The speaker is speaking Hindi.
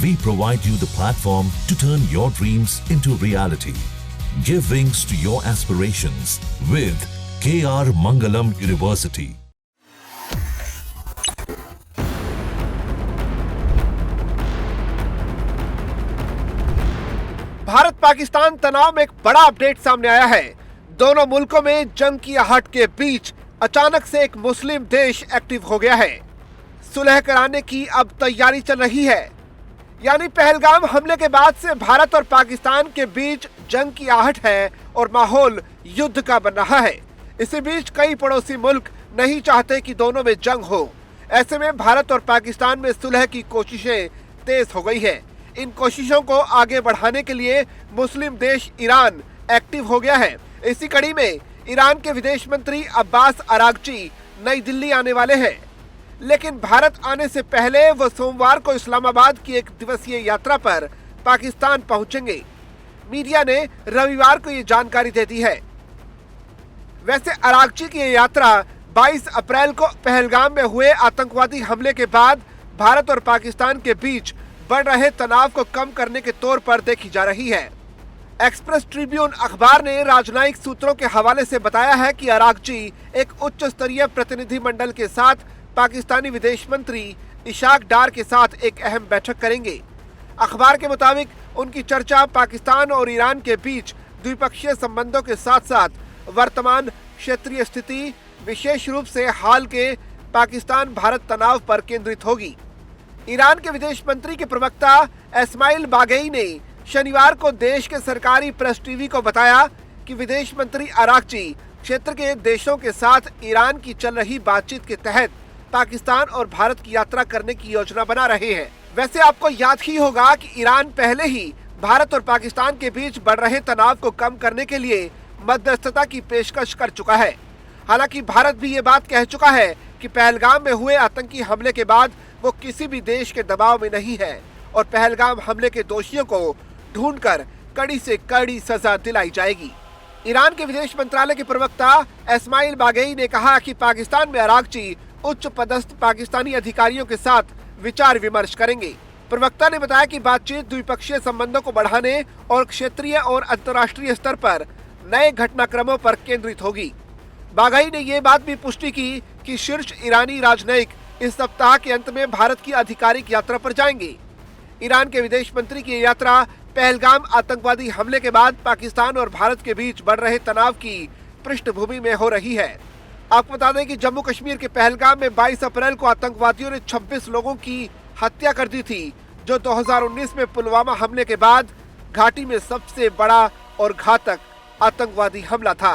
We provide you the platform to turn your dreams into reality. Give wings to your aspirations with KR Mangalam University. Bharat Pakistan तनाव में एक बड़ा अपडेट सामने आया है। दोनों मुल्कों में जंग की आहट के बीच अचानक से एक मुस्लिम देश एक्टिव हो गया है। सुलह कराने की अब तैयारी चल रही है। यानी पहलगाम हमले के बाद से भारत और पाकिस्तान के बीच जंग की आहट है और माहौल युद्ध का बन रहा है। इसी बीच कई पड़ोसी मुल्क नहीं चाहते कि दोनों में जंग हो। ऐसे में भारत और पाकिस्तान में सुलह की कोशिशें तेज हो गई है। इन कोशिशों को आगे बढ़ाने के लिए मुस्लिम देश ईरान एक्टिव हो गया है। इसी कड़ी में ईरान के विदेश मंत्री अब्बास अरागची नई दिल्ली आने वाले हैं, लेकिन भारत आने से पहले वो सोमवार को इस्लामाबाद की एक दिवसीय यात्रा पर पाकिस्तान पहुंचेंगे। मीडिया ने रविवार को ये जानकारी दे दी है। वैसे अरागची की ये यात्रा 22 अप्रैल को पहलगाम में हुए आतंकवादी हमले के बाद भारत और पाकिस्तान के बीच बढ़ रहे तनाव को कम करने के तौर पर देखी जा रही है। एक्सप्रेस ट्रिब्यून अखबार ने राजनयिक सूत्रों के हवाले से बताया है कि अरागची एक उच्च स्तरीय प्रतिनिधि मंडल के साथ पाकिस्तानी विदेश मंत्री इशाक डार के साथ एक अहम बैठक करेंगे। अखबार के मुताबिक उनकी चर्चा पाकिस्तान और ईरान के बीच द्विपक्षीय संबंधों के साथ साथ वर्तमान क्षेत्रीय स्थिति, विशेष रूप से हाल के पाकिस्तान भारत तनाव पर केंद्रित होगी। ईरान के विदेश मंत्री के प्रवक्ता इस्माइल बागई ने शनिवार को देश के सरकारी प्रेस टीवी को बताया कि विदेश मंत्री अरागची क्षेत्र के देशों के साथ ईरान की चल रही बातचीत के तहत पाकिस्तान और भारत की यात्रा करने की योजना बना रहे हैं। वैसे आपको याद ही होगा कि ईरान पहले ही भारत और पाकिस्तान के बीच बढ़ रहे तनाव को कम करने के लिए मध्यस्थता की पेशकश कर चुका है। हालांकि भारत भी ये बात कह चुका है कि पहलगाम में हुए आतंकी हमले के बाद वो किसी भी देश के दबाव में नहीं है और पहलगाम हमले के दोषियों को ढूंढकर कड़ी से कड़ी सजा दिलाई जाएगी। ईरान के विदेश मंत्रालय के प्रवक्ता इस्माइल बागई ने कहा कि पाकिस्तान में अरागची उच्च पदस्थ पाकिस्तानी अधिकारियों के साथ विचार विमर्श करेंगे। प्रवक्ता ने बताया कि बातचीत द्विपक्षीय संबंधों को बढ़ाने और क्षेत्रीय और अंतर्राष्ट्रीय स्तर पर नए घटनाक्रमों पर केंद्रित होगी। बागई ने ये बात भी पुष्टि की कि शीर्ष ईरानी राजनयिक इस सप्ताह के अंत में भारत की आधिकारिक यात्रा पर जाएंगे। ईरान के विदेश मंत्री की यात्रा पहलगाम आतंकवादी हमले के बाद पाकिस्तान और भारत के बीच बढ़ रहे तनाव की पृष्ठभूमि में हो रही है। आपको बता दें कि जम्मू कश्मीर के पहलगाम में 22 अप्रैल को आतंकवादियों ने 26 लोगों की हत्या कर दी थी, जो 2019 में पुलवामा हमले के बाद घाटी में सबसे बड़ा और घातक आतंकवादी हमला था।